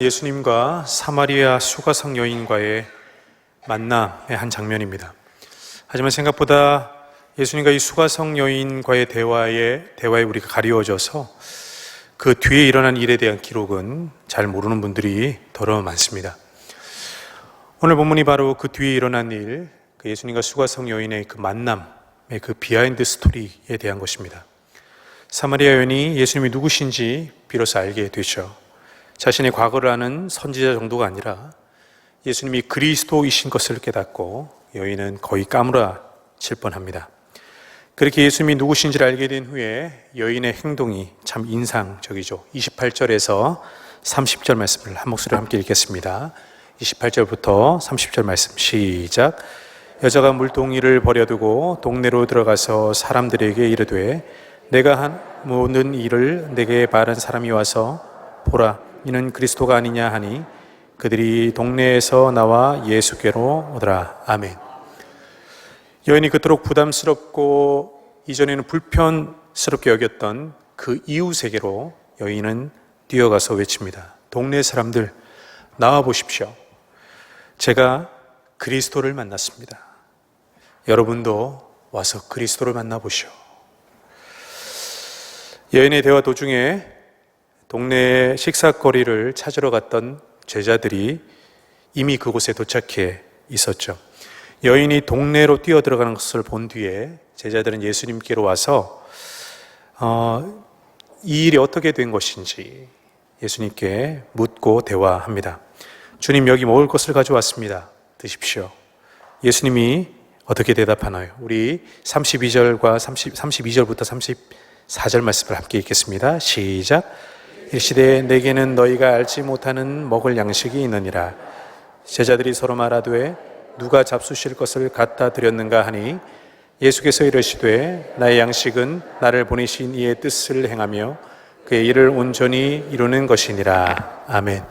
예수님과 사마리아 수가성 여인과의 만남의 한 장면입니다. 하지만 생각보다 예수님과 이 수가성 여인과의 대화에 우리가 가리워져서 그 뒤에 일어난 일에 대한 기록은 잘 모르는 분들이 더러 많습니다. 오늘 본문이 바로 그 뒤에 일어난 일, 그 예수님과 수가성 여인의 그 만남의 그 비하인드 스토리에 대한 것입니다. 사마리아 여인이 예수님이 누구신지 비로소 알게 되죠. 자신의 과거를 아는 선지자 정도가 아니라 예수님이 그리스도이신 것을 깨닫고 여인은 거의 까무라칠 뻔합니다. 그렇게 예수님이 누구신지를 알게 된 후에 여인의 행동이 참 인상적이죠. 28절에서 30절 말씀을 한 목소리로 함께 읽겠습니다. 28절부터 30절 말씀 시작. 여자가 물동이를 버려두고 동네로 들어가서 사람들에게 이르되 내가 한 모든 일을 내게 말한 사람이 와서 보라 이는 그리스도가 아니냐 하니 그들이 동네에서 나와 예수께로 오더라. 아멘. 여인이 그토록 부담스럽고 이전에는 불편스럽게 여겼던 그 이웃에게로 여인은 뛰어가서 외칩니다. 동네 사람들 나와 보십시오. 제가 그리스도를 만났습니다. 여러분도 와서 그리스도를 만나보시오. 여인의 대화 도중에 동네 식사거리를 찾으러 갔던 제자들이 이미 그곳에 도착해 있었죠. 여인이 동네로 뛰어들어가는 것을 본 뒤에 제자들은 예수님께로 와서 이 일이 어떻게 된 것인지 예수님께 묻고 대화합니다. 주님, 여기 먹을 것을 가져왔습니다. 드십시오. 예수님이 어떻게 대답하나요? 우리 32절부터 34절 말씀을 함께 읽겠습니다. 시작. 일시되 내게는 너희가 알지 못하는 먹을 양식이 있느니라. 제자들이 서로 말하되 누가 잡수실 것을 갖다 드렸는가 하니 예수께서 이르시되 나의 양식은 나를 보내신 이의 뜻을 행하며 그의 일을 온전히 이루는 것이니라. 아멘.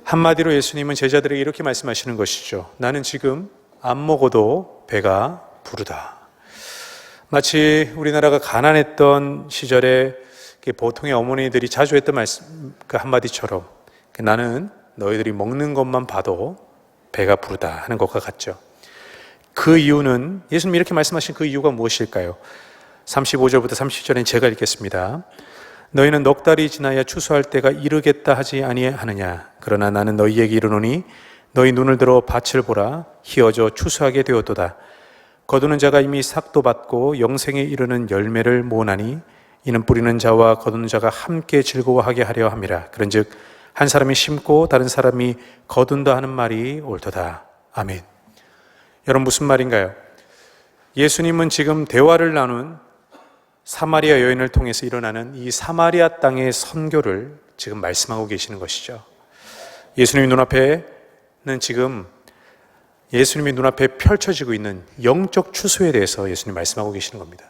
한마디로 예수님은 제자들에게 이렇게 말씀하시는 것이죠. 나는 지금 안 먹어도 배가 부르다. 마치 우리나라가 가난했던 시절에 보통의 어머니들이 자주 했던 말씀 그 한마디처럼 나는 너희들이 먹는 것만 봐도 배가 부르다 하는 것과 같죠. 그 이유는 예수님이 이렇게 말씀하신 그 이유가 무엇일까요? 35절부터 30절엔 제가 읽겠습니다. 너희는 넉 달이 지나야 추수할 때가 이르겠다 하지 아니하느냐. 그러나 나는 너희에게 이르노니 너희 눈을 들어 밭을 보라. 희어져 추수하게 되었도다. 거두는 자가 이미 삭도 받고 영생에 이르는 열매를 모으나니 이는 뿌리는 자와 거두는 자가 함께 즐거워하게 하려 함이라. 그런즉 한 사람이 심고 다른 사람이 거둔다 하는 말이 옳도다. 아멘. 여러분 무슨 말인가요? 예수님은 지금 대화를 나눈 사마리아 여인을 통해서 일어나는 이 사마리아 땅의 선교를 지금 말씀하고 계시는 것이죠. 예수님의 눈앞에는 지금 예수님의 눈앞에 펼쳐지고 있는 영적 추수에 대해서 예수님 말씀하고 계시는 겁니다.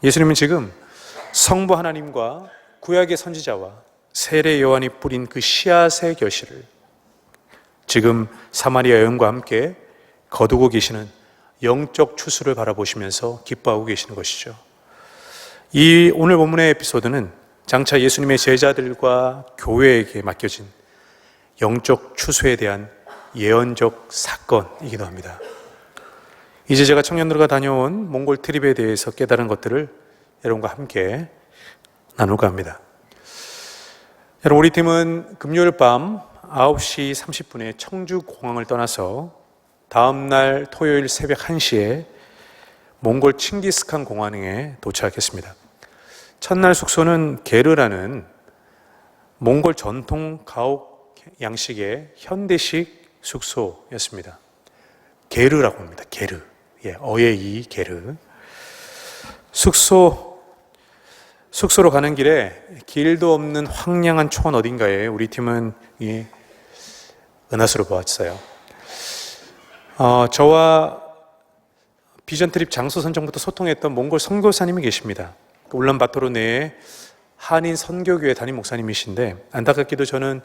예수님은 지금 성부 하나님과 구약의 선지자와 세례 요한이 뿌린 그 씨앗의 결실을 지금 사마리아 여인과 함께 거두고 계시는 영적 추수를 바라보시면서 기뻐하고 계시는 것이죠. 이 오늘 본문의 에피소드는 장차 예수님의 제자들과 교회에게 맡겨진 영적 추수에 대한 예언적 사건이기도 합니다. 이제 제가 청년들과 다녀온 몽골 트립에 대해서 깨달은 것들을 여러분과 함께 나눌까 합니다. 여러분, 우리 팀은 금요일 밤 9시 30분에 청주 공항을 떠나서 다음날 토요일 새벽 1시에 몽골 칭기스칸 공항에 도착했습니다. 첫날 숙소는 게르라는 몽골 전통 가옥 양식의 현대식 숙소였습니다. 게르라고 합니다. 게르. 어의 이 게르. 숙소로 가는 길에 길도 없는 황량한 촌 어딘가에 우리 팀은 은하수를 보았어요. 저와 비전 트립 장소 선정부터 소통했던 몽골 선교사님이 계십니다. 울란바토르 내에 한인 선교교회 담임 목사님이신데 안타깝게도 저는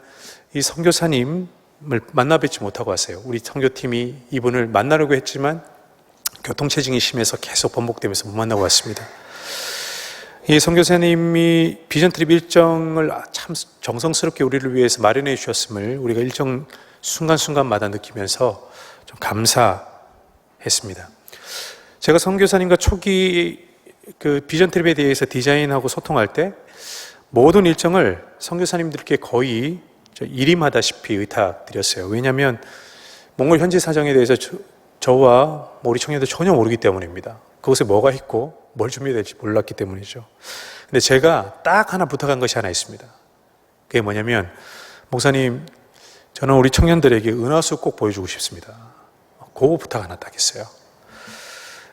이 선교사님을 만나 뵙지 못하고 왔어요. 우리 선교팀이 이분을 만나려고 했지만 교통체증이 심해서 계속 번복되면서 못 만나고 왔습니다. 이 선교사님이 비전 트립 일정을 참 정성스럽게 우리를 위해서 마련해 주셨음을 우리가 일정 순간순간마다 느끼면서 좀 감사했습니다. 제가 선교사님과 초기 그 비전 트립에 대해서 디자인하고 소통할 때 모든 일정을 선교사님들께 거의 일임하다시피 의탁드렸어요. 왜냐하면 몽골 현지 사정에 대해서 저와 우리 청년들 전혀 모르기 때문입니다. 그곳에 뭐가 있고 뭘 준비해야 될지 몰랐기 때문이죠. 근데 제가 딱 하나 부탁한 것이 하나 있습니다. 그게 뭐냐면, 목사님, 저는 우리 청년들에게 은하수 꼭 보여주고 싶습니다. 그 부탁 하나 딱 했어요.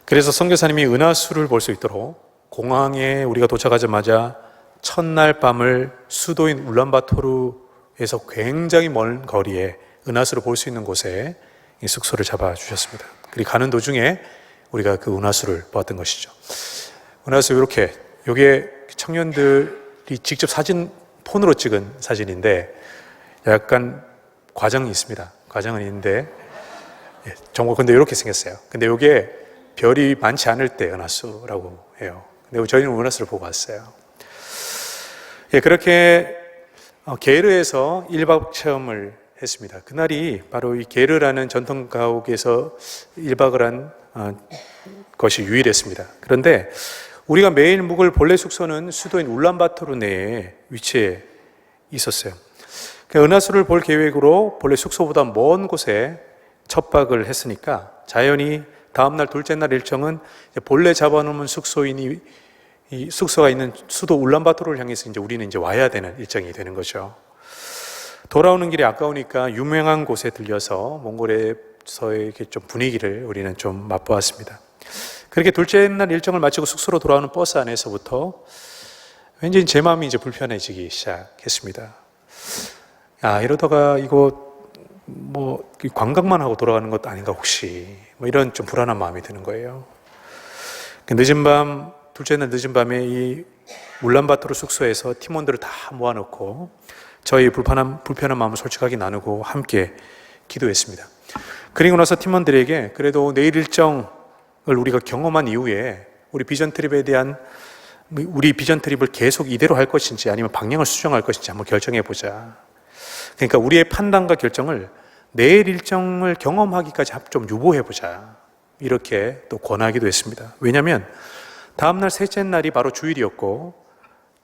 그래서 선교사님이 은하수를 볼 수 있도록 공항에 우리가 도착하자마자 첫날 밤을 수도인 울란바토르에서 굉장히 먼 거리에 은하수를 볼 수 있는 곳에 숙소를 잡아주셨습니다. 그리고 가는 도중에 우리가 그 은하수를 보았던 것이죠. 은하수 이렇게, 이게 청년들이 직접 폰으로 찍은 사진인데 약간 과정이 있습니다. 과정은 있는데, 근데 이렇게 생겼어요. 근데 이게 별이 많지 않을 때 은하수라고 해요. 근데 저희는 은하수를 보고 왔어요. 그렇게 게르에서 1박 체험을 했습니다. 그날이 바로 이 게르라는 전통 가옥에서 1박을 한 것이 유일했습니다. 그런데 우리가 매일 묵을 본래 숙소는 수도인 울란바토르 내에 위치해 있었어요. 은하수를 볼 계획으로 본래 숙소보다 먼 곳에 첫 박을 했으니까 자연히 다음날 둘째 날 일정은 본래 잡아놓은 숙소인 이 숙소가 있는 수도 울란바토르를 향해서 이제 우리는 이제 와야 되는 일정이 되는 거죠. 돌아오는 길이 아까우니까 유명한 곳에 들려서 몽골에서의 좀 분위기를 우리는 좀 맛보았습니다. 그렇게 둘째 날 일정을 마치고 숙소로 돌아오는 버스 안에서부터 왠지 제 마음이 이제 불편해지기 시작했습니다. 이러다가 이거 뭐 관광만 하고 돌아가는 것도 아닌가 혹시, 뭐 이런 좀 불안한 마음이 드는 거예요. 둘째 날 늦은 밤에 이 울란바토르 숙소에서 팀원들을 다 모아놓고 저희 불편한 마음을 솔직하게 나누고 함께 기도했습니다. 그리고 나서 팀원들에게 그래도 내일 일정을 우리가 경험한 이후에 우리 비전 트립을 계속 이대로 할 것인지 아니면 방향을 수정할 것인지 한번 결정해 보자. 그러니까 우리의 판단과 결정을 내일 일정을 경험하기까지 좀 유보해 보자. 이렇게 또 권하기도 했습니다. 왜냐하면 다음날 셋째 날이 바로 주일이었고,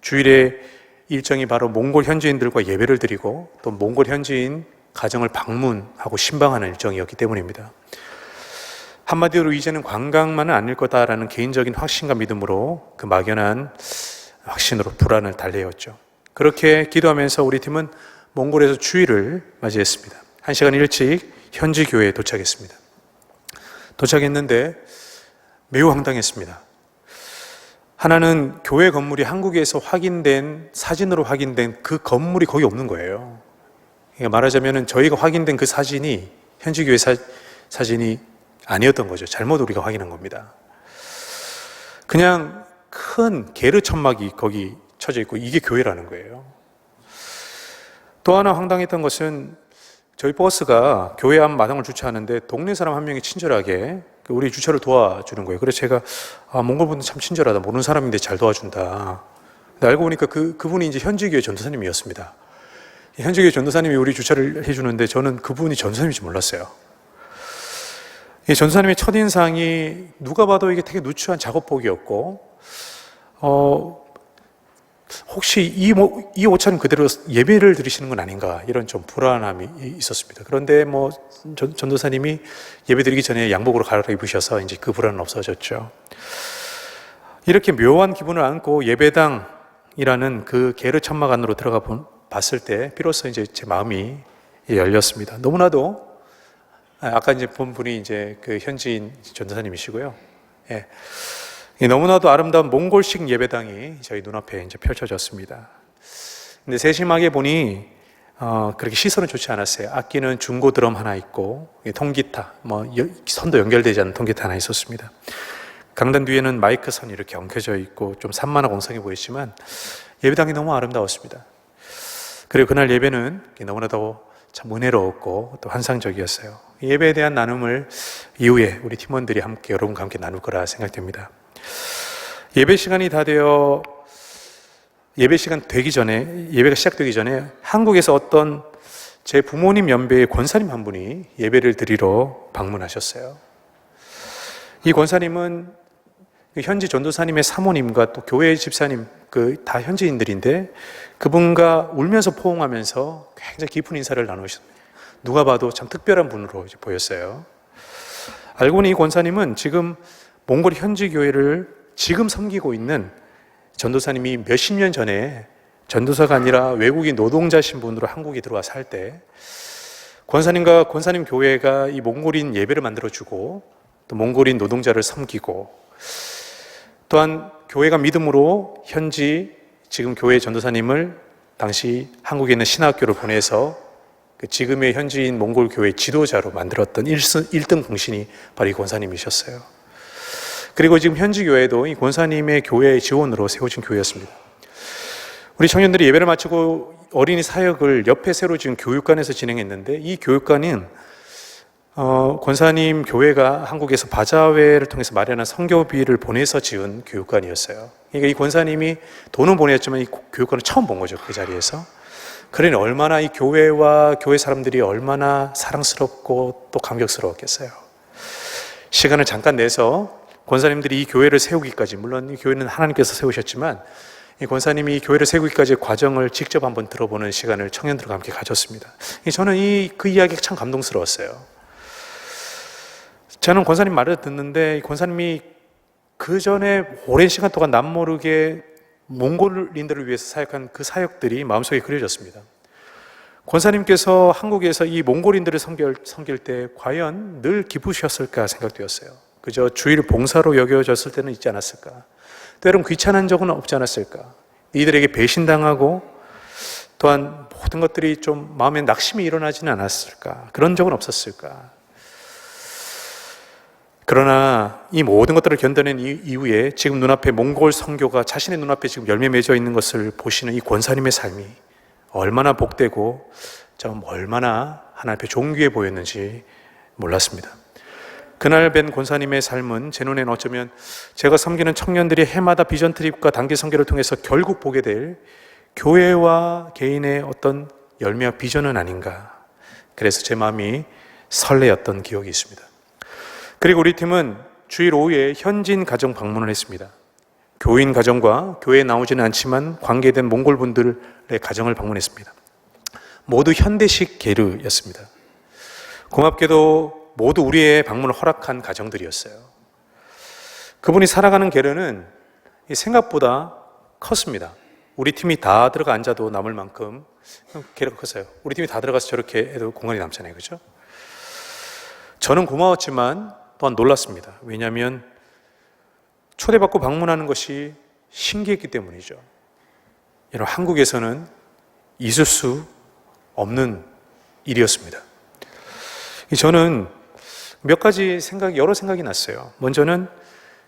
주일의 일정이 바로 몽골 현지인들과 예배를 드리고 또 몽골 현지인 가정을 방문하고 신방하는 일정이었기 때문입니다. 한마디로 이제는 관광만은 아닐 거다라는 개인적인 확신과 믿음으로 그 막연한 확신으로 불안을 달래었죠. 그렇게 기도하면서 우리 팀은 몽골에서 주일을 맞이했습니다. 1시간 일찍 현지 교회에 도착했습니다. 도착했는데 매우 황당했습니다. 하나는 교회 건물이 한국에서 사진으로 확인된 그 건물이 거기 없는 거예요. 그러니까 말하자면 저희가 확인된 그 사진이 현지 교회 사진이 아니었던 거죠. 잘못 우리가 확인한 겁니다. 그냥 큰 게르 천막이 거기 쳐져 있고 이게 교회라는 거예요. 또 하나 황당했던 것은 저희 버스가 교회 앞 마당을 주차하는데 동네 사람 한 명이 친절하게 우리 주차를 도와주는 거예요. 그래서 제가 몽골 분들 참 친절하다. 모르는 사람인데 잘 도와준다. 근데 알고 보니까 그분이 이제 현지교회 전도사님이었습니다. 현지교회 전도사님이 우리 주차를 해주는데 저는 그분이 전도사님인지 몰랐어요. 이 전도사님의 첫인상이 누가 봐도 이게 되게 누추한 작업복이었고, 혹시 이 옷차림 그대로 예배를 드리시는 건 아닌가, 이런 좀 불안함이 있었습니다. 그런데 전도사님이 예배 드리기 전에 양복으로 갈아입으셔서 이제 그 불안은 없어졌죠. 이렇게 묘한 기분을 안고 예배당이라는 그 게르 천막 안으로 들어가 봤을 때 비로소 이제 제 마음이 열렸습니다. 너무나도 아까 이제 본 분이 이제 그 현지인 전도사님이시고요. 너무나도 아름다운 몽골식 예배당이 저희 눈앞에 이제 펼쳐졌습니다. 근데 세심하게 보니 그렇게 시선은 좋지 않았어요. 악기는 중고 드럼 하나 있고 통기타, 선도 연결되지 않는 통기타 하나 있었습니다. 강단 뒤에는 마이크 선이 이렇게 엉켜져 있고 좀 산만하고 엉성해 보였지만 예배당이 너무 아름다웠습니다. 그리고 그날 예배는 너무나도 참 은혜로웠고 또 환상적이었어요. 예배에 대한 나눔을 이후에 우리 팀원들이 여러분과 함께 나눌 거라 생각됩니다. 예배 시간이 다 되어 예배 시간 되기 전에, 예배가 시작되기 전에 한국에서 어떤 제 부모님 연배의 권사님 한 분이 예배를 드리러 방문하셨어요. 이 권사님은 현지 전도사님의 사모님과 또 교회 집사님, 다 현지인들인데 그분과 울면서 포옹하면서 굉장히 깊은 인사를 나누셨습니다. 누가 봐도 참 특별한 분으로 보였어요. 알고 보니 이 권사님은 지금 몽골 현지 교회를 지금 섬기고 있는 전도사님이 몇십 년 전에 전도사가 아니라 외국인 노동자 신분으로 한국에 들어와 살 때 권사님과 권사님 교회가 이 몽골인 예배를 만들어주고 또 몽골인 노동자를 섬기고 또한 교회가 믿음으로 현지 지금 교회 전도사님을 당시 한국에 있는 신학교를 보내서 지금의 현지인 몽골 교회 지도자로 만들었던 1등 공신이 바로 이 권사님이셨어요. 그리고 지금 현지 교회도 이 권사님의 교회 지원으로 세워진 교회였습니다. 우리 청년들이 예배를 마치고 어린이 사역을 옆에 새로 지은 교육관에서 진행했는데 이 교육관은 권사님 교회가 한국에서 바자회를 통해서 마련한 선교비를 보내서 지은 교육관이었어요. 그러니까 이 권사님이 돈은 보냈지만 이 교육관을 처음 본 거죠, 그 자리에서. 그러니 얼마나 이 교회와 교회 사람들이 얼마나 사랑스럽고 또 감격스러웠겠어요. 시간을 잠깐 내서 권사님들이 이 교회를 세우기까지, 물론 이 교회는 하나님께서 세우셨지만 이 권사님이 이 교회를 세우기까지의 과정을 직접 한번 들어보는 시간을 청년들과 함께 가졌습니다. 저는 그 이야기가 참 감동스러웠어요. 저는 권사님 말을 듣는데 이 권사님이 그 전에 오랜 시간 동안 남모르게 몽골인들을 위해서 사역한 그 사역들이 마음속에 그려졌습니다. 권사님께서 한국에서 이 몽골인들을 섬길 때 과연 늘 기쁘셨을까 생각되었어요. 그저 주일 봉사로 여겨졌을 때는 있지 않았을까? 때론 귀찮은 적은 없지 않았을까? 이들에게 배신당하고 또한 모든 것들이 좀 마음에 낙심이 일어나지는 않았을까? 그런 적은 없었을까? 그러나 이 모든 것들을 견뎌낸 이후에 지금 눈앞에 몽골 선교가 자신의 눈앞에 지금 열매 맺어 있는 것을 보시는 이 권사님의 삶이 얼마나 복되고 좀 얼마나 하나님 앞에 존귀해 보였는지 몰랐습니다. 그날 뵌 권사님의 삶은 제 눈에는 어쩌면 제가 섬기는 청년들이 해마다 비전 트립과 단기 선교를 통해서 결국 보게 될 교회와 개인의 어떤 열매와 비전은 아닌가. 그래서 제 마음이 설레었던 기억이 있습니다. 그리고 우리 팀은 주일 오후에 현지인 가정 방문을 했습니다. 교인 가정과 교회에 나오지는 않지만 관계된 몽골 분들의 가정을 방문했습니다. 모두 현대식 게르였습니다. 고맙게도 모두 우리의 방문을 허락한 가정들이었어요. 그분이 살아가는 게르는 생각보다 컸습니다. 우리 팀이 다 들어가 앉아도 남을 만큼 게르가 컸어요. 우리 팀이 다 들어가서 저렇게 해도 공간이 남잖아요, 그렇죠? 저는 고마웠지만 또한 놀랐습니다. 왜냐하면 초대받고 방문하는 것이 신기했기 때문이죠. 여러분, 한국에서는 있을 수 없는 일이었습니다. 저는 여러 생각이 났어요. 먼저는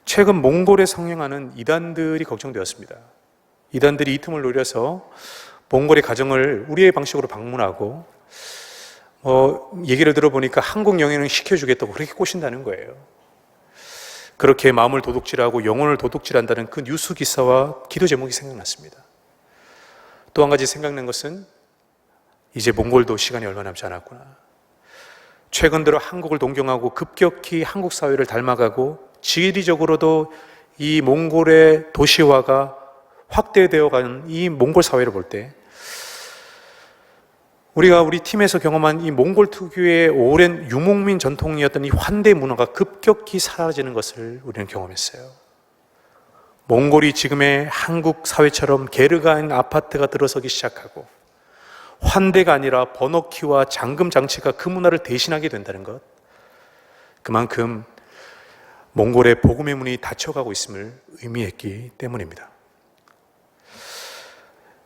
최근 몽골에 성행하는 이단들이 걱정되었습니다. 이단들이 이 틈을 노려서 몽골의 가정을 우리의 방식으로 방문하고 얘기를 들어보니까 한국 영향을 시켜주겠다고 그렇게 꼬신다는 거예요. 그렇게 마음을 도둑질하고 영혼을 도둑질한다는 그 뉴스 기사와 기도 제목이 생각났습니다. 또 한 가지 생각난 것은 이제 몽골도 시간이 얼마 남지 않았구나. 최근 들어 한국을 동경하고 급격히 한국 사회를 닮아가고 지리적으로도 이 몽골의 도시화가 확대되어 가는 이 몽골 사회를 볼 때 우리가 우리 팀에서 경험한 이 몽골 특유의 오랜 유목민 전통이었던 이 환대 문화가 급격히 사라지는 것을 우리는 경험했어요. 몽골이 지금의 한국 사회처럼 게르가 있는 아파트가 들어서기 시작하고 환대가 아니라 번호키와 잠금 장치가 그 문화를 대신하게 된다는 것, 그만큼 몽골의 복음의 문이 닫혀가고 있음을 의미했기 때문입니다.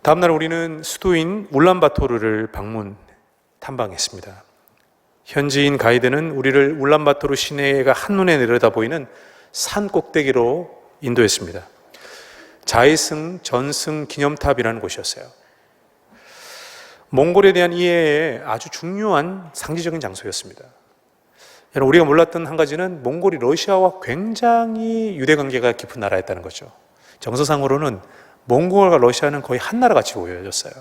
다음날 우리는 수도인 울란바토르를 탐방했습니다. 현지인 가이드는 우리를 울란바토르 시내가 한눈에 내려다 보이는 산 꼭대기로 인도했습니다. 자이승 전승 기념탑이라는 곳이었어요. 몽골에 대한 이해에 아주 중요한 상징적인 장소였습니다. 여러분, 우리가 몰랐던 한 가지는 몽골이 러시아와 굉장히 유대 관계가 깊은 나라였다는 거죠. 정서상으로는 몽골과 러시아는 거의 한 나라같이 보여졌어요.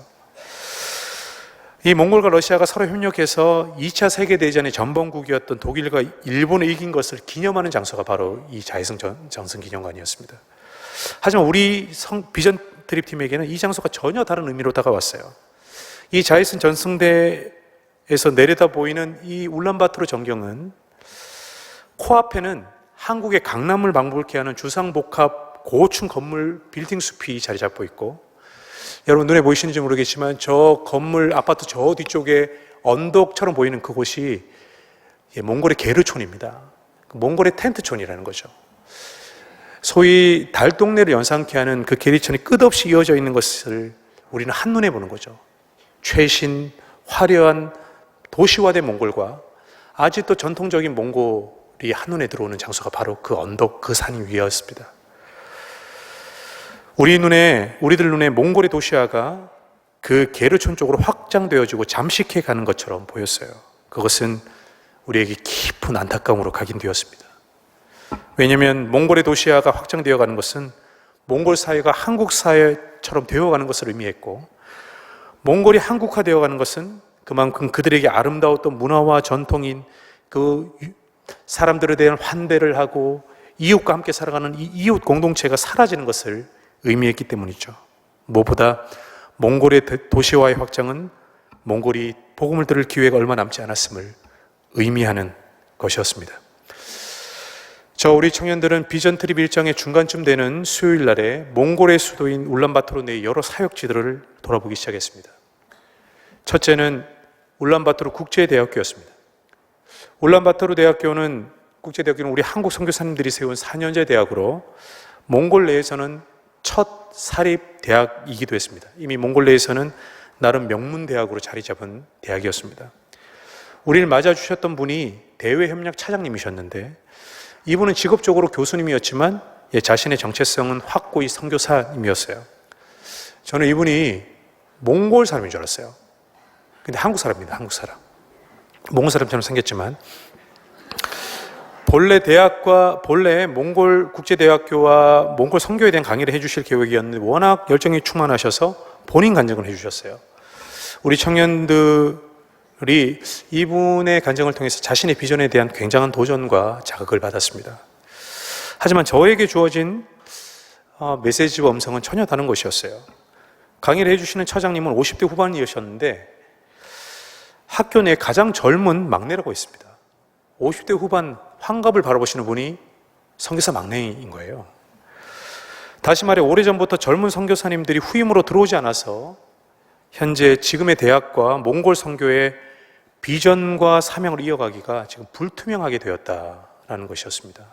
이 몽골과 러시아가 서로 협력해서 2차 세계대전의 전범국이었던 독일과 일본을 이긴 것을 기념하는 장소가 바로 이 자해성 전승기념관이었습니다. 하지만 우리 비전 트립 팀에게는 이 장소가 전혀 다른 의미로 다가왔어요. 이 자해성 전승대에서 내려다 보이는 이 울란바토르 전경은 코앞에는 한국의 강남을 방불케 하는 주상복합 고층 건물 빌딩 숲이 자리 잡고 있고, 여러분 눈에 보이시는지 모르겠지만 저 건물 아파트 저 뒤쪽에 언덕처럼 보이는 그곳이 몽골의 게르촌입니다. 몽골의 텐트촌이라는 거죠. 소위 달동네를 연상케 하는 그 게르촌이 끝없이 이어져 있는 것을 우리는 한눈에 보는 거죠. 최신 화려한 도시화된 몽골과 아직도 전통적인 몽골이 한눈에 들어오는 장소가 바로 그 언덕, 그 산 위였습니다. 우리들 눈에 몽골의 도시화가 그 게르촌 쪽으로 확장되어지고 잠식해 가는 것처럼 보였어요. 그것은 우리에게 깊은 안타까움으로 각인되었습니다. 왜냐하면 몽골의 도시화가 확장되어 가는 것은 몽골 사회가 한국 사회처럼 되어가는 것을 의미했고, 몽골이 한국화되어 가는 것은 그만큼 그들에게 아름다웠던 문화와 전통인 그 사람들에 대한 환대를 하고 이웃과 함께 살아가는 이 이웃 공동체가 사라지는 것을 의미했기 때문이죠. 무엇보다 몽골의 도시화의 확장은 몽골이 복음을 들을 기회가 얼마 남지 않았음을 의미하는 것이었습니다. 우리 청년들은 비전 트립 일정의 중간쯤 되는 수요일 날에 몽골의 수도인 울란바토르 내의 여러 사역지들을 돌아보기 시작했습니다. 첫째는 울란바토르 국제대학교였습니다. 울란바토르 국제대학교는 우리 한국 선교사님들이 세운 4년제 대학으로 몽골 내에서는 첫 사립대학이기도 했습니다. 이미 몽골 내에서는 나름 명문대학으로 자리 잡은 대학이었습니다. 우리를 맞아주셨던 분이 대외협력 차장님이셨는데, 이분은 직업적으로 교수님이었지만 자신의 정체성은 확고히 선교사님이었어요. 저는 이분이 몽골 사람인 줄 알았어요. 근데 한국 사람입니다. 한국 사람. 몽골 사람처럼 생겼지만 본래 몽골 국제대학교와 몽골 선교에 대한 강의를 해주실 계획이었는데 워낙 열정이 충만하셔서 본인 간증을 해주셨어요. 우리 청년들이 이분의 간증을 통해서 자신의 비전에 대한 굉장한 도전과 자극을 받았습니다. 하지만 저에게 주어진 메시지와 음성은 전혀 다른 것이었어요. 강의를 해주시는 처장님은 50대 후반이셨는데 학교 내 가장 젊은 막내라고 했습니다. 50대 후반 환갑을 바라보시는 분이 선교사 막내인 거예요. 다시 말해 오래전부터 젊은 선교사님들이 후임으로 들어오지 않아서 현재 지금의 대학과 몽골 선교의 비전과 사명을 이어가기가 지금 불투명하게 되었다라는 것이었습니다.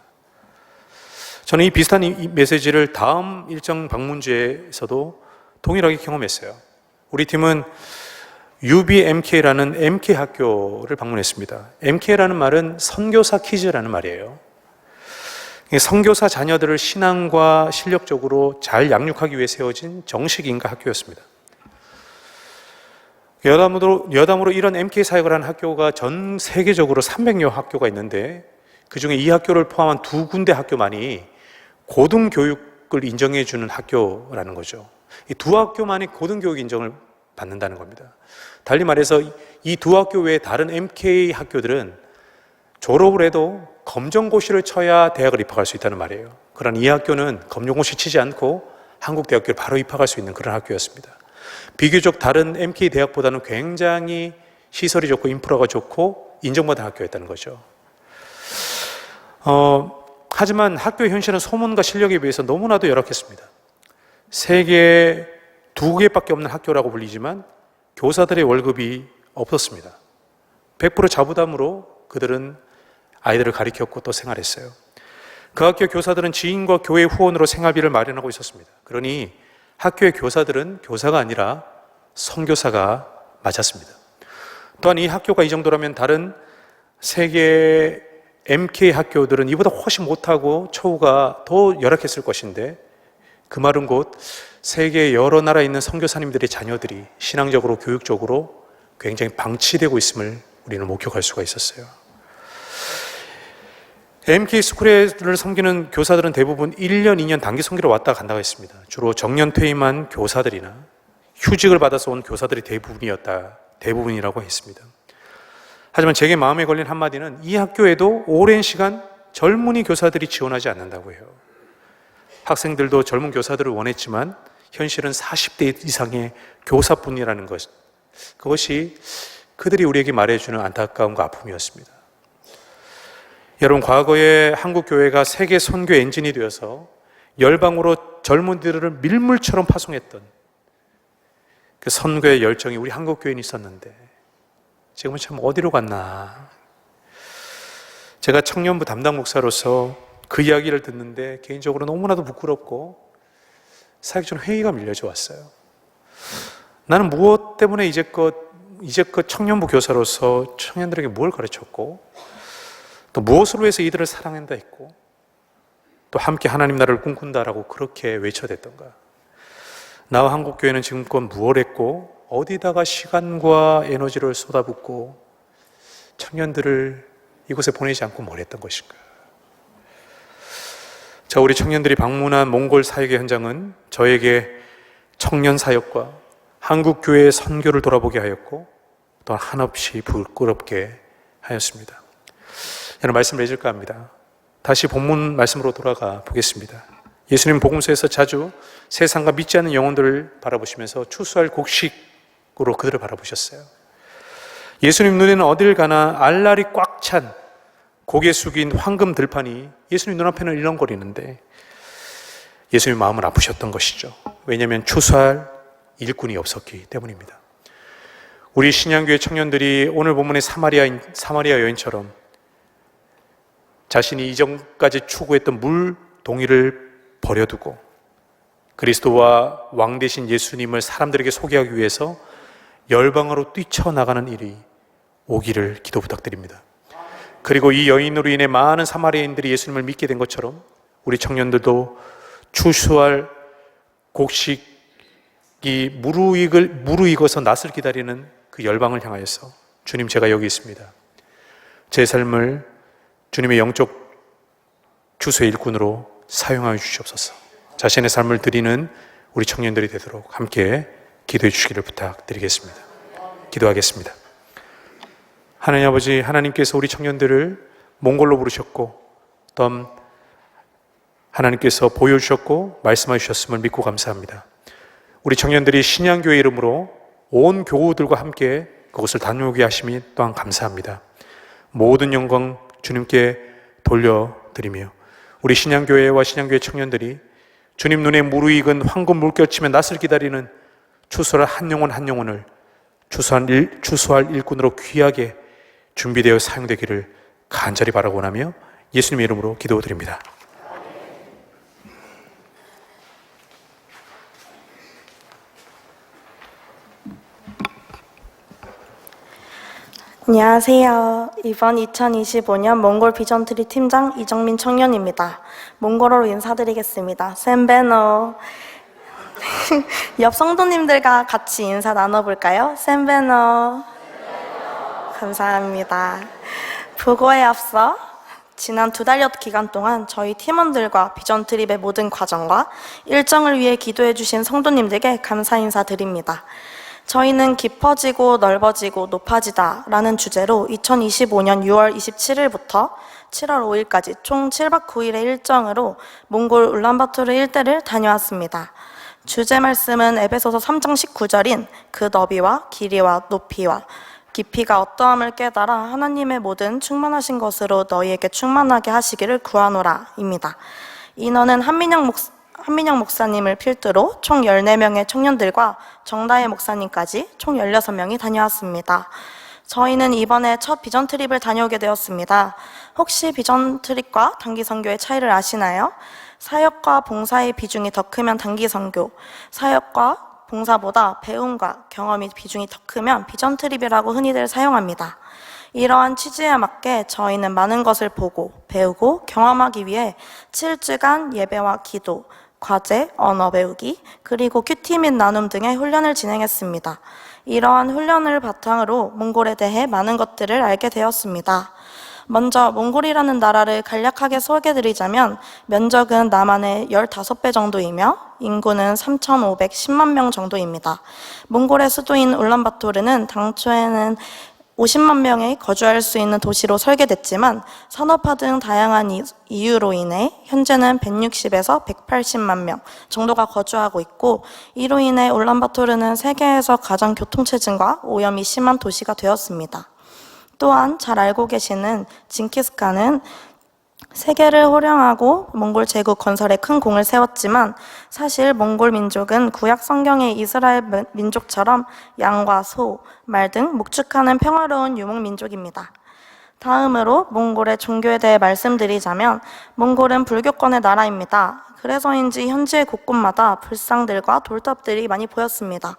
저는 이 비슷한 메시지를 다음 일정 방문지에서도 동일하게 경험했어요. 우리 팀은 UBMK라는 MK 학교를 방문했습니다. MK라는 말은 선교사 키즈라는 말이에요. 선교사 자녀들을 신앙과 실력적으로 잘 양육하기 위해 세워진 정식 인가 학교였습니다. 여담으로 이런 MK 사역을 하는 학교가 전 세계적으로 300여 학교가 있는데 그중에 이 학교를 포함한 2군데 학교만이 고등교육을 인정해 주는 학교라는 거죠. 이 두 학교만이 고등교육 인정을 받는다는 겁니다. 달리 말해서 이 두 학교 외에 다른 MK 학교들은 졸업을 해도 검정고시를 쳐야 대학을 입학할 수 있다는 말이에요. 그러나 이 학교는 검정고시 치지 않고 한국대학교를 바로 입학할 수 있는 그런 학교였습니다. 비교적 다른 MK 대학보다는 굉장히 시설이 좋고 인프라가 좋고 인정받은 학교였다는 거죠. 하지만 학교의 현실은 소문과 실력에 비해서 너무나도 열악했습니다. 세계 2개밖에 없는 학교라고 불리지만 교사들의 월급이 없었습니다. 100% 자부담으로 그들은 아이들을 가르쳤고 또 생활했어요. 그 학교 교사들은 지인과 교회 후원으로 생활비를 마련하고 있었습니다. 그러니 학교의 교사들은 교사가 아니라 선교사가 맞았습니다. 또한 이 학교가 이 정도라면 다른 세계 MK 학교들은 이보다 훨씬 못하고 처우가 더 열악했을 것인데 그 말은 곧 세계 여러 나라에 있는 선교사님들의 자녀들이 신앙적으로 교육적으로 굉장히 방치되고 있음을 우리는 목격할 수가 있었어요. MK 스쿨을 섬기는 교사들은 대부분 1년, 2년 단기 선교로 왔다 간다고 했습니다. 주로 정년 퇴임한 교사들이나 휴직을 받아서 온 교사들이 대부분이라고 했습니다. 하지만 제게 마음에 걸린 한마디는 이 학교에도 오랜 시간 젊은이 교사들이 지원하지 않는다고 해요. 학생들도 젊은 교사들을 원했지만 현실은 40대 이상의 교사뿐이라는 것, 그것이 그들이 우리에게 말해주는 안타까움과 아픔이었습니다. 여러분, 과거에 한국 교회가 세계 선교 엔진이 되어서 열방으로 젊은이들을 밀물처럼 파송했던 그 선교의 열정이 우리 한국 교회에 있었는데 지금은 참 어디로 갔나. 제가 청년부 담당 목사로서 그 이야기를 듣는데 개인적으로 너무나도 부끄럽고 사역전 회의가 밀려져 왔어요. 나는 무엇 때문에 이제껏 청년부 교사로서 청년들에게 뭘 가르쳤고, 또 무엇으로 해서 이들을 사랑한다 했고, 또 함께 하나님 나라를 꿈꾼다라고 그렇게 외쳐댔던가. 나와 한국교회는 지금껏 무엇 했고 어디다가 시간과 에너지를 쏟아붓고 청년들을 이곳에 보내지 않고 뭘 했던 것인가. 자, 우리 청년들이 방문한 몽골 사역의 현장은 저에게 청년 사역과 한국교회의 선교를 돌아보게 하였고 또 한없이 부끄럽게 하였습니다. 여러분, 말씀을 해줄까 합니다. 다시 본문 말씀으로 돌아가 보겠습니다. 예수님 복음서에서 자주 세상과 믿지 않는 영혼들을 바라보시면서 추수할 곡식으로 그들을 바라보셨어요. 예수님 눈에는 어딜 가나 알알이 꽉 찬 고개 숙인 황금 들판이 예수님 눈앞에는 일렁거리는데 예수님 마음은 아프셨던 것이죠. 왜냐하면 추수할 일꾼이 없었기 때문입니다. 우리 신양교회 청년들이 오늘 본문의 사마리아 여인처럼 자신이 이전까지 추구했던 물 동이를 버려두고 그리스도와 왕 되신 예수님을 사람들에게 소개하기 위해서 열방으로 뛰쳐나가는 일이 오기를 기도 부탁드립니다. 그리고 이 여인으로 인해 많은 사마리아인들이 예수님을 믿게 된 것처럼 우리 청년들도 추수할 곡식이 무르익어서 낫을 기다리는 그 열방을 향하여서 주님, 제가 여기 있습니다. 제 삶을 주님의 영적 추수의 일꾼으로 사용하여 주시옵소서. 자신의 삶을 드리는 우리 청년들이 되도록 함께 기도해 주시기를 부탁드리겠습니다. 기도하겠습니다. 하나님 아버지, 하나님께서 우리 청년들을 몽골로 부르셨고 또 하나님께서 보여주셨고 말씀해 주셨음을 믿고 감사합니다. 우리 청년들이 신양교회 이름으로 온 교우들과 함께 그것을 다녀오게 하심이 또한 감사합니다. 모든 영광 주님께 돌려드리며 우리 신양교회와 신양교회 청년들이 주님 눈에 무르익은 황금 물결치며 낫을 기다리는 추수할 한 영혼 한 영혼을 추수할 일꾼으로 귀하게 준비되어 사용되기를 간절히 바라고 나며 예수님의 이름으로 기도드립니다. 안녕하세요. 이번 2025년 몽골 비전트리 팀장 이정민 청년입니다. 몽골어로 인사드리겠습니다. 샘베노. 옆 성도님들과 같이 인사 나눠볼까요? 샘베노. 감사합니다. 보고에 앞서 지난 2달여 기간 동안 저희 팀원들과 비전 트립의 모든 과정과 일정을 위해 기도해 주신 성도님들께 감사 인사드립니다. 저희는 깊어지고 넓어지고 높아지다 라는 주제로 2025년 6월 27일부터 7월 5일까지 총 7박 9일의 일정으로 몽골 울란바토르 일대를 다녀왔습니다. 주제 말씀은 에베소서 3장 19절인 그 너비와 길이와 높이와 깊이가 어떠함을 깨달아 하나님의 모든 충만하신 것으로 너희에게 충만하게 하시기를 구하노라 입니다. 인원은 한민영 목사님을 필두로 총 14명의 청년들과 정다혜 목사님까지 총 16명이 다녀왔습니다. 저희는 이번에 첫 비전 트립을 다녀오게 되었습니다. 혹시 비전 트립과 단기 선교의 차이를 아시나요? 사역과 봉사의 비중이 더 크면 단기 선교, 사역과 봉사보다 배움과 경험이 비중이 더 크면 비전 트립이라고 흔히들 사용합니다. 이러한 취지에 맞게 저희는 많은 것을 보고 배우고 경험하기 위해 7주간 예배와 기도, 과제, 언어 배우기, 그리고 큐티 및 나눔 등의 훈련을 진행했습니다. 이러한 훈련을 바탕으로 몽골에 대해 많은 것들을 알게 되었습니다. 먼저 몽골이라는 나라를 간략하게 소개해드리자면 면적은 남한의 15배 정도이며 인구는 3,510만 명 정도입니다. 몽골의 수도인 울란바토르는 당초에는 50만 명이 거주할 수 있는 도시로 설계됐지만 산업화 등 다양한 이유로 인해 현재는 160에서 180만 명 정도가 거주하고 있고, 이로 인해 울란바토르는 세계에서 가장 교통체증과 오염이 심한 도시가 되었습니다. 또한 잘 알고 계시는 징기스칸은 세계를 호령하고 몽골 제국 건설에 큰 공을 세웠지만 사실 몽골 민족은 구약 성경의 이스라엘 민족처럼 양과 소, 말 등 목축하는 평화로운 유목 민족입니다. 다음으로 몽골의 종교에 대해 말씀드리자면 몽골은 불교권의 나라입니다. 그래서인지 현지 곳곳마다 불상들과 돌탑들이 많이 보였습니다.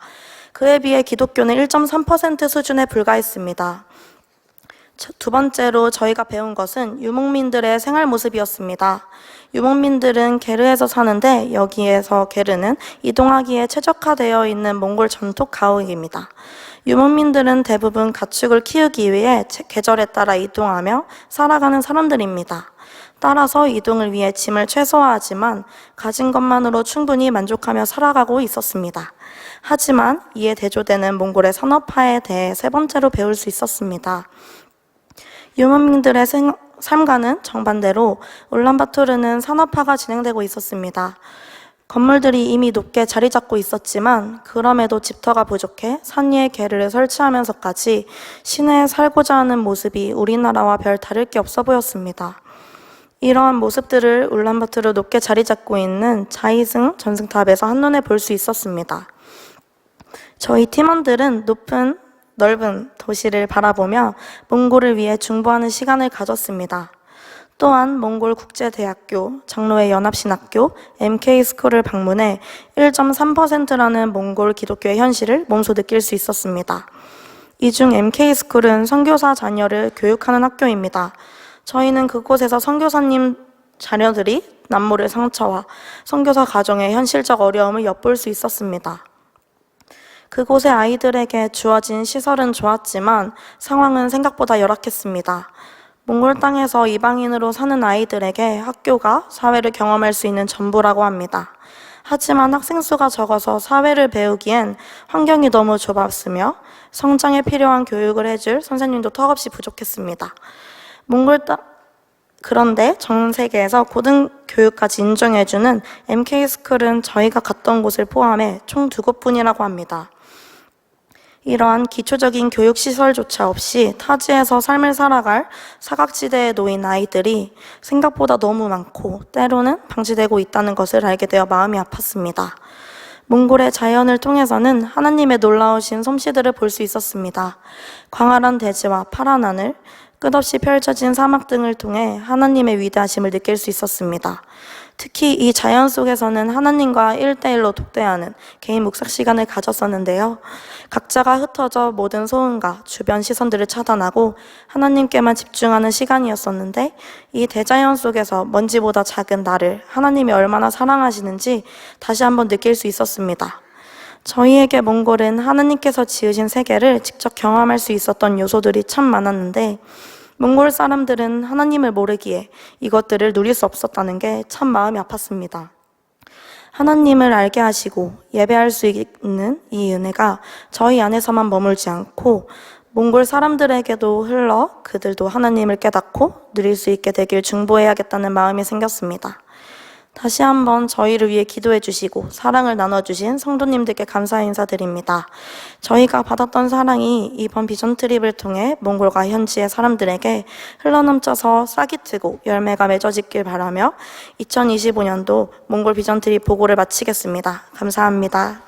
그에 비해 기독교는 1.3% 수준에 불과했습니다. 두 번째로 저희가 배운 것은 유목민들의 생활 모습이었습니다. 유목민들은 게르에서 사는데 여기에서 게르는 이동하기에 최적화되어 있는 몽골 전통 가옥입니다. 유목민들은 대부분 가축을 키우기 위해 계절에 따라 이동하며 살아가는 사람들입니다. 따라서 이동을 위해 짐을 최소화하지만 가진 것만으로 충분히 만족하며 살아가고 있었습니다. 하지만 이에 대조되는 몽골의 산업화에 대해 세 번째로 배울 수 있었습니다. 유목민들의 삶과는 정반대로 울란바토르는 산업화가 진행되고 있었습니다. 건물들이 이미 높게 자리 잡고 있었지만 그럼에도 집터가 부족해 산 위에 게르를 설치하면서까지 시내에 살고자 하는 모습이 우리나라와 별 다를 게 없어 보였습니다. 이러한 모습들을 울란바토르 높게 자리 잡고 있는 자이승 전승탑에서 한눈에 볼 수 있었습니다. 저희 팀원들은 넓은 도시를 바라보며 몽골을 위해 중보하는 시간을 가졌습니다. 또한 몽골 국제대학교, 장로회 연합신학교, MK스쿨을 방문해 1.3%라는 몽골 기독교의 현실을 몸소 느낄 수 있었습니다. 이 중 MK스쿨은 선교사 자녀를 교육하는 학교입니다. 저희는 그곳에서 선교사님 자녀들이 남모를 상처와 선교사 가정의 현실적 어려움을 엿볼 수 있었습니다. 그곳의 아이들에게 주어진 시설은 좋았지만 상황은 생각보다 열악했습니다. 몽골 땅에서 이방인으로 사는 아이들에게 학교가 사회를 경험할 수 있는 전부라고 합니다. 하지만 학생 수가 적어서 사회를 배우기엔 환경이 너무 좁았으며 성장에 필요한 교육을 해줄 선생님도 턱없이 부족했습니다. 그런데 전 세계에서 고등교육까지 인정해주는 MK스쿨은 저희가 갔던 곳을 포함해 총 2곳뿐이라고 합니다. 이러한 기초적인 교육시설조차 없이 타지에서 삶을 살아갈 사각지대에 놓인 아이들이 생각보다 너무 많고 때로는 방치되고 있다는 것을 알게 되어 마음이 아팠습니다. 몽골의 자연을 통해서는 하나님의 놀라우신 솜씨들을 볼 수 있었습니다. 광활한 대지와 파란 하늘, 끝없이 펼쳐진 사막 등을 통해 하나님의 위대하심을 느낄 수 있었습니다. 특히 이 자연 속에서는 하나님과 1대1로 독대하는 개인 묵상 시간을 가졌었는데요. 각자가 흩어져 모든 소음과 주변 시선들을 차단하고 하나님께만 집중하는 시간이었었는데 이 대자연 속에서 먼지보다 작은 나를 하나님이 얼마나 사랑하시는지 다시 한번 느낄 수 있었습니다. 저희에게 몽골은 하나님께서 지으신 세계를 직접 경험할 수 있었던 요소들이 참 많았는데 몽골 사람들은 하나님을 모르기에 이것들을 누릴 수 없었다는 게 참 마음이 아팠습니다. 하나님을 알게 하시고 예배할 수 있는 이 은혜가 저희 안에서만 머물지 않고 몽골 사람들에게도 흘러 그들도 하나님을 깨닫고 누릴 수 있게 되길 중보해야겠다는 마음이 생겼습니다. 다시 한번 저희를 위해 기도해 주시고 사랑을 나눠주신 성도님들께 감사 인사드립니다. 저희가 받았던 사랑이 이번 비전 트립을 통해 몽골과 현지의 사람들에게 흘러넘쳐서 싹이 트고 열매가 맺어지길 바라며 2025년도 몽골 비전 트립 보고를 마치겠습니다. 감사합니다.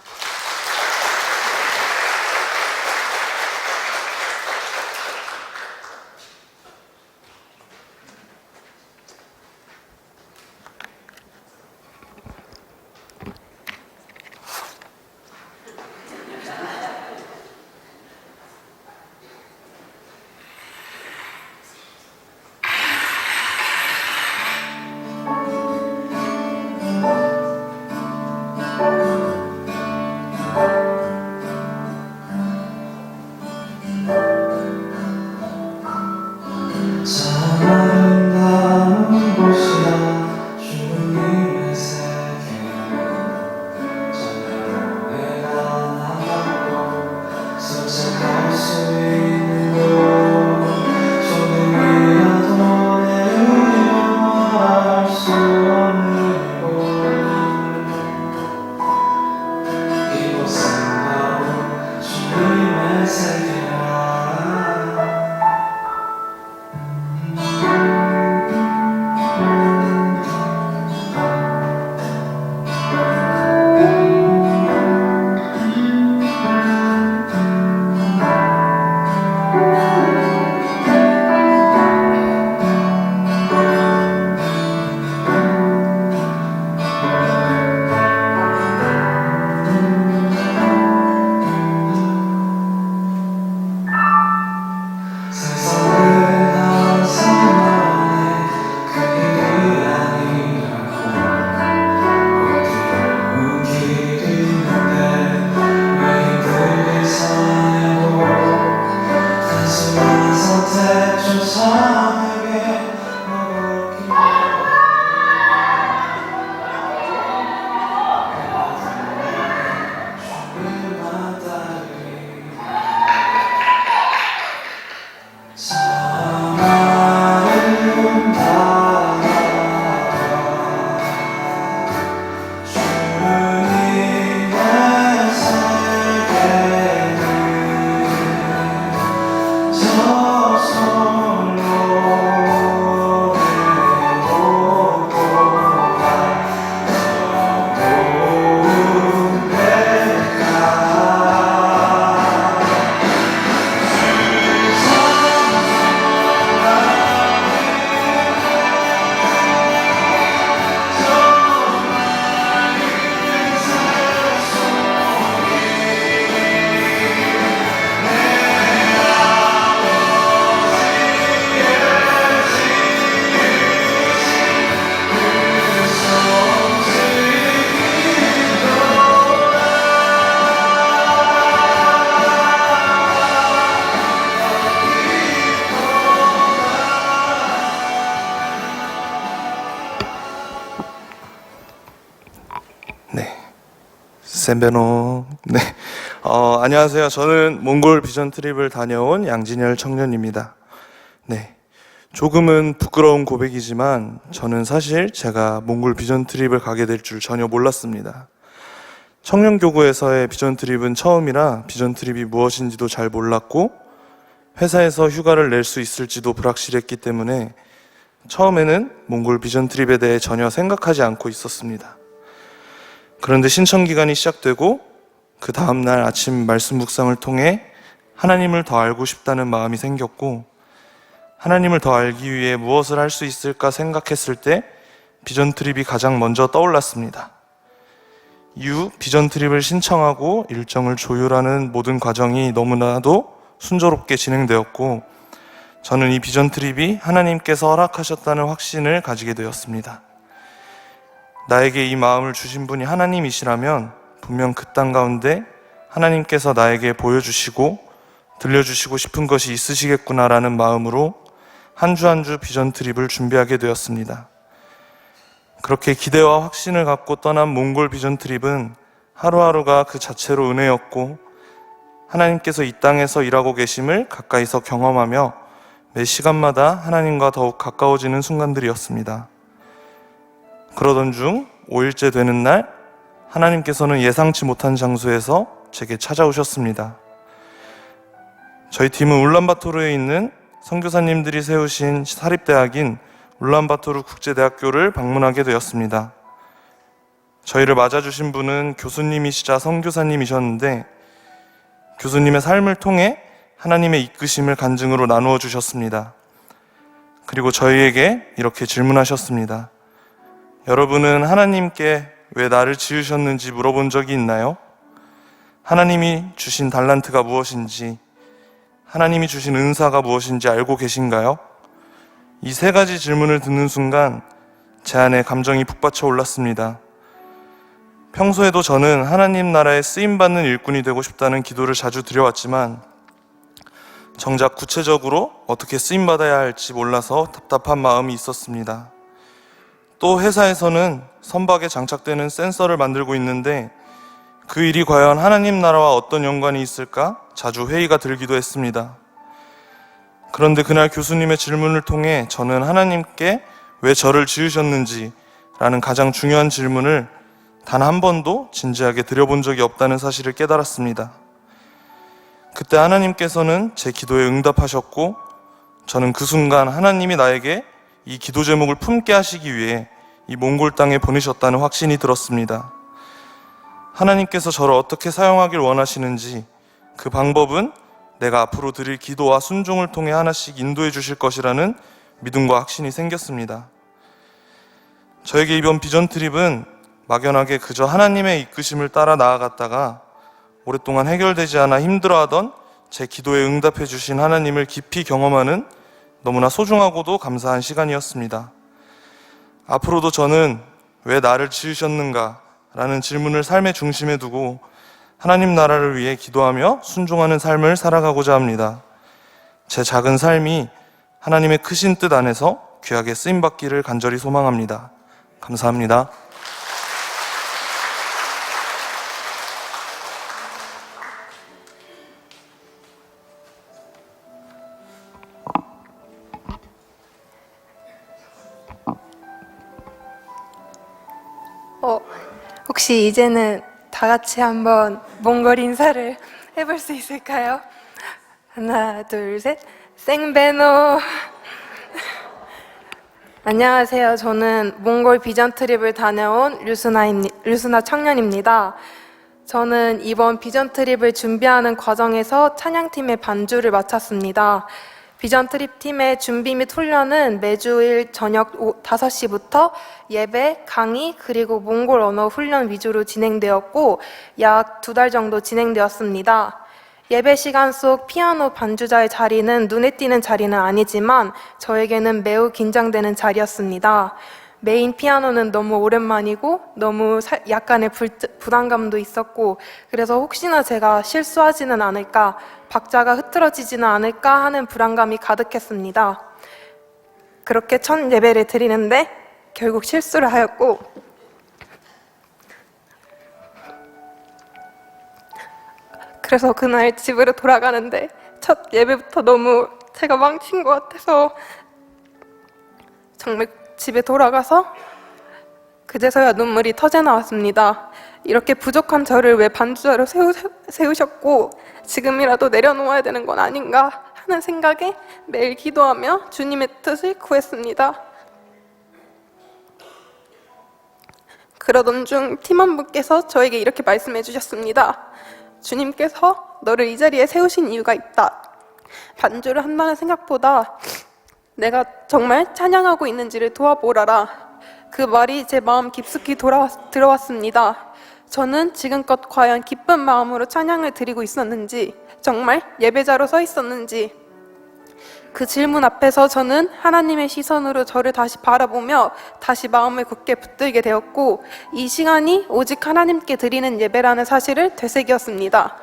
샌베노. 네. 안녕하세요. 저는 몽골 비전 트립을 다녀온 양진열 청년입니다. 네. 조금은 부끄러운 고백이지만 저는 사실 제가 몽골 비전 트립을 가게 될 줄 전혀 몰랐습니다. 청년교구에서의 비전 트립은 처음이라 비전 트립이 무엇인지도 잘 몰랐고 회사에서 휴가를 낼 수 있을지도 불확실했기 때문에 처음에는 몽골 비전 트립에 대해 전혀 생각하지 않고 있었습니다. 그런데 신청 기간이 시작되고 그 다음날 아침 말씀 묵상을 통해 하나님을 더 알고 싶다는 마음이 생겼고 하나님을 더 알기 위해 무엇을 할 수 있을까 생각했을 때 비전 트립이 가장 먼저 떠올랐습니다. 이후 비전 트립을 신청하고 일정을 조율하는 모든 과정이 너무나도 순조롭게 진행되었고 저는 이 비전 트립이 하나님께서 허락하셨다는 확신을 가지게 되었습니다. 나에게 이 마음을 주신 분이 하나님이시라면 분명 그 땅 가운데 하나님께서 나에게 보여주시고 들려주시고 싶은 것이 있으시겠구나라는 마음으로 한 주 한 주 비전 트립을 준비하게 되었습니다. 그렇게 기대와 확신을 갖고 떠난 몽골 비전 트립은 하루하루가 그 자체로 은혜였고 하나님께서 이 땅에서 일하고 계심을 가까이서 경험하며 매 시간마다 하나님과 더욱 가까워지는 순간들이었습니다. 그러던 중 5일째 되는 날 하나님께서는 예상치 못한 장소에서 제게 찾아오셨습니다. 저희 팀은 울란바토르에 있는 선교사님들이 세우신 사립대학인 울란바토르 국제대학교를 방문하게 되었습니다. 저희를 맞아주신 분은 교수님이시자 선교사님이셨는데 교수님의 삶을 통해 하나님의 이끄심을 간증으로 나누어 주셨습니다. 그리고 저희에게 이렇게 질문하셨습니다. 여러분은 하나님께 왜 나를 지으셨는지 물어본 적이 있나요? 하나님이 주신 달란트가 무엇인지, 하나님이 주신 은사가 무엇인지 알고 계신가요? 이 세 가지 질문을 듣는 순간 제 안에 감정이 북받쳐 올랐습니다. 평소에도 저는 하나님 나라에 쓰임받는 일꾼이 되고 싶다는 기도를 자주 드려왔지만 정작 구체적으로 어떻게 쓰임받아야 할지 몰라서 답답한 마음이 있었습니다. 또 회사에서는 선박에 장착되는 센서를 만들고 있는데 그 일이 과연 하나님 나라와 어떤 연관이 있을까 자주 회의가 들기도 했습니다. 그런데 그날 교수님의 질문을 통해 저는 하나님께 왜 저를 지으셨는지 라는 가장 중요한 질문을 단 한 번도 진지하게 드려본 적이 없다는 사실을 깨달았습니다. 그때 하나님께서는 제 기도에 응답하셨고 저는 그 순간 하나님이 나에게 이 기도 제목을 품게 하시기 위해 이 몽골 땅에 보내셨다는 확신이 들었습니다. 하나님께서 저를 어떻게 사용하길 원하시는지 그 방법은 내가 앞으로 드릴 기도와 순종을 통해 하나씩 인도해 주실 것이라는 믿음과 확신이 생겼습니다. 저에게 이번 비전 트립은 막연하게 그저 하나님의 이끄심을 따라 나아갔다가 오랫동안 해결되지 않아 힘들어하던 제 기도에 응답해 주신 하나님을 깊이 경험하는 너무나 소중하고도 감사한 시간이었습니다. 앞으로도 저는 왜 나를 지으셨는가 라는 질문을 삶의 중심에 두고 하나님 나라를 위해 기도하며 순종하는 삶을 살아가고자 합니다. 제 작은 삶이 하나님의 크신 뜻 안에서 귀하게 쓰임받기를 간절히 소망합니다. 감사합니다. 혹시 이제는 다 같이 한번 몽골 인사를 해볼 수 있을까요? 하나, 둘, 셋. 생베노. 안녕하세요. 저는 몽골 비전 트립을 다녀온 류스나 청년입니다. 저는 이번 비전 트립을 준비하는 과정에서 찬양팀의 반주를 맡았습니다. 비전 트립 팀의 준비 및 훈련은 매주일 저녁 5시부터 예배, 강의, 그리고 몽골 언어 훈련 위주로 진행되었고 약 2달 정도 진행되었습니다. 예배 시간 속 피아노 반주자의 자리는 눈에 띄는 자리는 아니지만 저에게는 매우 긴장되는 자리였습니다. 메인 피아노는 너무 오랜만이고 너무 약간의 부담감도 있었고 그래서 혹시나 제가 실수하지는 않을까, 박자가 흐트러지지는 않을까 하는 불안감이 가득했습니다. 그렇게 첫 예배를 드리는데 결국 실수를 하였고 그래서 그날 집으로 돌아가는데 첫 예배부터 너무 제가 망친 것 같아서 정말 집에 돌아가서 그제서야 눈물이 터져 나왔습니다. 이렇게 부족한 저를 왜 반주자로 세우셨고 지금이라도 내려놓아야 되는 건 아닌가 하는 생각에 매일 기도하며 주님의 뜻을 구했습니다. 그러던 중 팀원분께서 저에게 이렇게 말씀해 주셨습니다. 주님께서 너를 이 자리에 세우신 이유가 있다. 반주를 한다는 생각보다 내가 정말 찬양하고 있는지를 도와보라라. 그 말이 제 마음 깊숙이 들어왔습니다. 저는 지금껏 과연 기쁜 마음으로 찬양을 드리고 있었는지, 정말 예배자로 서 있었는지, 그 질문 앞에서 저는 하나님의 시선으로 저를 다시 바라보며 다시 마음을 굳게 붙들게 되었고 이 시간이 오직 하나님께 드리는 예배라는 사실을 되새겼습니다.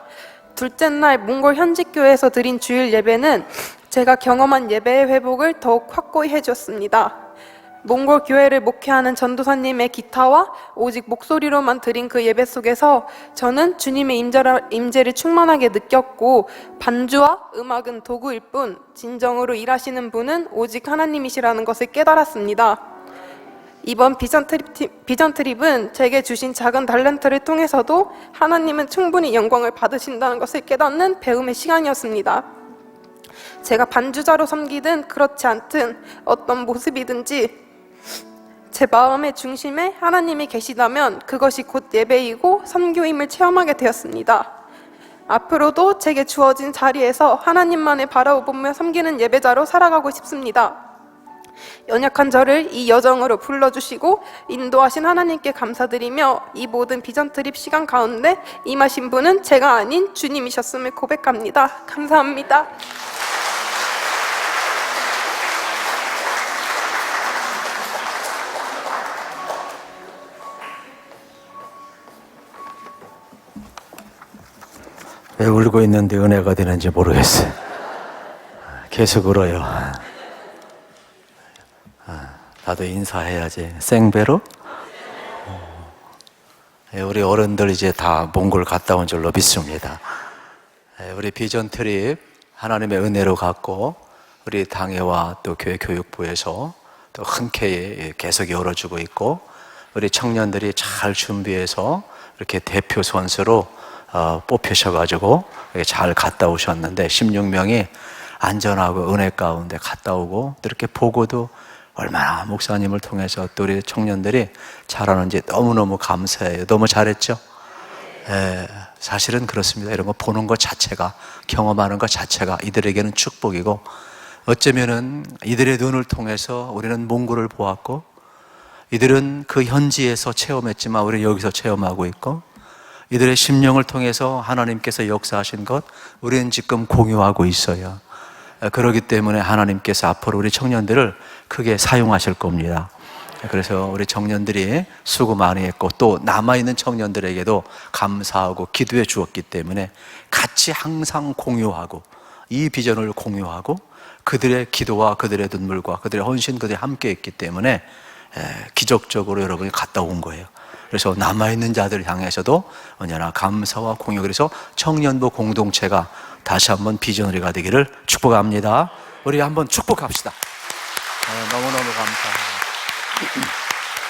둘째 날 몽골 현직교회에서 드린 주일 예배는 제가 경험한 예배의 회복을 더욱 확고히 해주었습니다. 몽골 교회를 목회하는 전도사님의 기타와 오직 목소리로만 드린 그 예배 속에서 저는 주님의 임재를 충만하게 느꼈고 느꼈고 음악은 도구일 뿐 진정으로 일하시는 분은 오직 하나님이시라는 것을 깨달았습니다. 이번 비전 트립은 제게 주신 작은 달란트를 통해서도 하나님은 충분히 영광을 받으신다는 것을 깨닫는 배움의 시간이었습니다. 제가 반주자로 섬기든 그렇지 않든 어떤 모습이든지 제 마음의 중심에 하나님이 계시다면 그것이 곧 예배이고 선교임을 체험하게 되었습니다. 앞으로도 제게 주어진 자리에서 하나님만을 바라보며 섬기는 예배자로 살아가고 싶습니다. 연약한 저를 이 여정으로 불러주시고 인도하신 하나님께 감사드리며 이 모든 비전 트립 시간 가운데 임하신 분은 제가 아닌 주님이셨음을 고백합니다. 감사합니다. 왜 울고 있는데 은혜가 되는지 모르겠어요. 계속 울어요. 나도 인사해야지. 생배로? 우리 어른들 이제 다 몽골 갔다 온 줄로 믿습니다. 우리 비전 트립 하나님의 은혜로 갔고 우리 당회와 또 교회 교육부에서 또 흔쾌히 계속 열어주고 있고 우리 청년들이 잘 준비해서 이렇게 대표 선수로 뽑히셔가지고 잘 갔다 오셨는데 16명이 안전하고 은혜 가운데 갔다 오고 또 이렇게 보고도 얼마나 목사님을 통해서 또 우리 청년들이 잘하는지 너무너무 감사해요. 너무 잘했죠? 사실은 그렇습니다. 이런 거 보는 것 자체가, 경험하는 것 자체가 이들에게는 축복이고 어쩌면은 이들의 눈을 통해서 우리는 몽골을 보았고 이들은 그 현지에서 체험했지만 우리는 여기서 체험하고 있고 이들의 심령을 통해서 하나님께서 역사하신 것 우리는 지금 공유하고 있어요. 그렇기 때문에 하나님께서 앞으로 우리 청년들을 크게 사용하실 겁니다. 그래서 우리 청년들이 수고 많이 했고 또 남아있는 청년들에게도 감사하고 기도해 주었기 때문에 같이 항상 공유하고 이 비전을 공유하고 그들의 기도와 그들의 눈물과 그들의 헌신, 그들이 함께 했기 때문에 기적적으로 여러분이 갔다 온 거예요. 그래서 남아있는 자들을 향해서도 언제나 감사와 공유, 그래서 청년부 공동체가 다시 한번 비전으로가 되기를 축복합니다. 우리 한번 축복합시다. 너무너무 감사합니다.